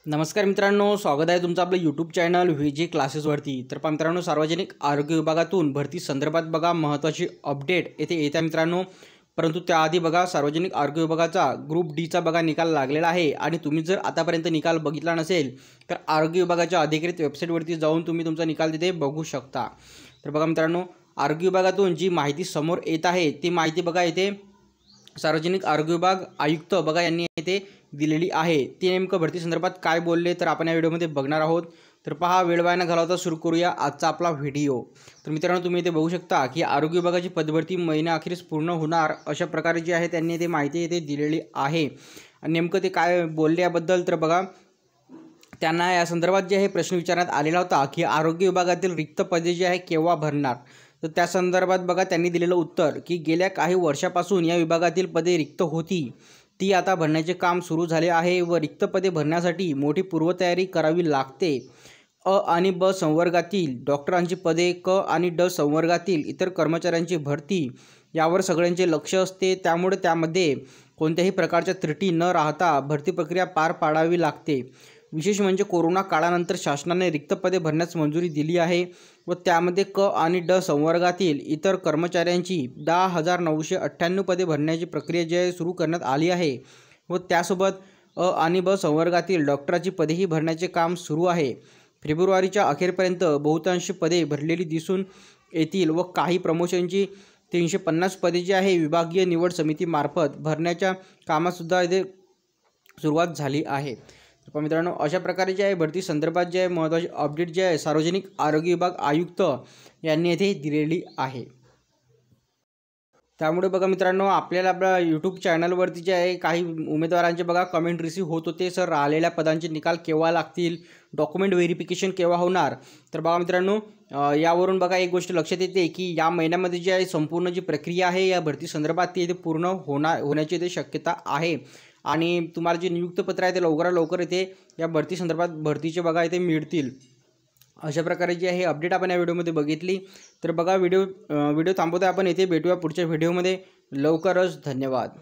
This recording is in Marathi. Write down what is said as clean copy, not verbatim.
नमस्कार मित्रांनो, स्वागत आहे तुमचं आपलं यूट्यूब चॅनल VG क्लासेसवरती। तर पहा मित्रांनो, सार्वजनिक आरोग्य विभागातून भरती संदर्भात बघा महत्त्वाची अपडेट येथे येत आहे मित्रांनो। परंतु त्याआधी बघा सार्वजनिक आरोग्य विभागाचा ग्रुप डीचा बघा निकाल लागलेला आहे आणि तुम्ही जर आतापर्यंत निकाल बघितला नसेल तर आरोग्य विभागाच्या अधिकृत वेबसाईटवरती जाऊन तुम्ही तुमचा निकाल तिथे बघू शकता। तर बघा मित्रांनो, आरोग्य विभागातून जी माहिती समोर येत आहे ती माहिती बघा येथे सार्वजनिक आरोग्य विभाग आयुक्त बघा यांनी येथे दिलेली आहे। ती नेमकं भरती संदर्भात काय बोलले तर आपण या व्हिडिओमध्ये बघणार आहोत। तर पहा, वेळ वाया न घालवता सुरू करूया आजचा आपला व्हिडिओ। तर मित्रांनो, तुम्ही इथे बघू शकता की आरोग्य विभागाची पदभरती महिन्याअखेरीस पूर्ण होणार अशा प्रकारे जी आहे त्यांनी इथे माहिती इथे दिलेली आहे। आणि नेमकं ते काय बोलले याबद्दल तर बघा, त्यांना या संदर्भात जे आहे प्रश्न विचारण्यात आलेला होता की आरोग्य विभागातील रिक्त पदे जी आहे केव्हा भरणार। तर त्या संदर्भात बघा त्यांनी दिलेलं उत्तर की गेल्या काही वर्षापासून या विभागातील पदे रिक्त होती, ती आता भरण्याचे काम सुरू झाले आहे व रिक्त पदे भरण्यासाठी मोठी पूर्वतयारी करावी लागते। अ आणि ब संवर्गातील डॉक्टरांची पदे, क आणि ड संवर्गातील इतर कर्मचाऱ्यांची भरती यावर सगळ्यांचे लक्ष असते, त्यामुळे त्यामध्ये कोणत्याही प्रकारच्या त्रुटी न राहता भरती प्रक्रिया पार पाडावी लागते। विशेष म्हणजे कोरोना काळानंतर शासनाने रिक्त पदे भरण्यास मंजुरी दिली आहे व त्यामध्ये क आणि ड संवर्गातील इतर कर्मचाऱ्यांची 10,998 पदे भरण्याची प्रक्रिया जी आहे सुरू करण्यात आली आहे व त्यासोबत अ आणि ब संवर्गातील डॉक्टरांची पदेही भरण्याचे काम सुरू आहे। फेब्रुवारीच्या अखेरपर्यंत बहुतांश पदे भरलेली दिसून येतील व काही प्रमोशनची 350 पदे जी आहे विभागीय निवड समितीमार्फत भरण्याच्या कामातसुद्धा इथे सुरुवात झाली आहे। तर मित्रांनो, अशा प्रकारे जे आहे भरती संदर्भात जे आहे महत्त्वाची अपडेट जे आहे सार्वजनिक आरोग्य विभाग आयुक्त यांनी येथे दिलेली आहे। त्यामुळे बघा मित्रांनो, आपल्याला आपल्या यूट्यूब चॅनलवरती जे आहे काही उमेदवारांचे बघा कमेंट रिसीव्ह होत होते, सर राहिलेल्या पदांचे निकाल केव्हा लागतील, डॉक्युमेंट व्हेरिफिकेशन केव्हा होणार। तर बघा मित्रांनो, यावरून बघा एक गोष्ट लक्षात येते की या महिन्यामध्ये जी आहे संपूर्ण जी प्रक्रिया आहे या भरती संदर्भात ती इथे पूर्ण होण्याची इथे शक्यता आहे आणि तुम्हाला जे नियुक्तपत्र आहे ते लवकरात लवकर इथे या भरती संदर्भात भरतीचे बघा इथे मिळतील। अशा प्रकारे जी आहे अपडेट आपण या व्हिडिओमध्ये बघितली। तर बघा व्हिडिओ थांबवतोय आपण, इथे भेटूया पुढच्या व्हिडिओमध्ये लवकरच। धन्यवाद।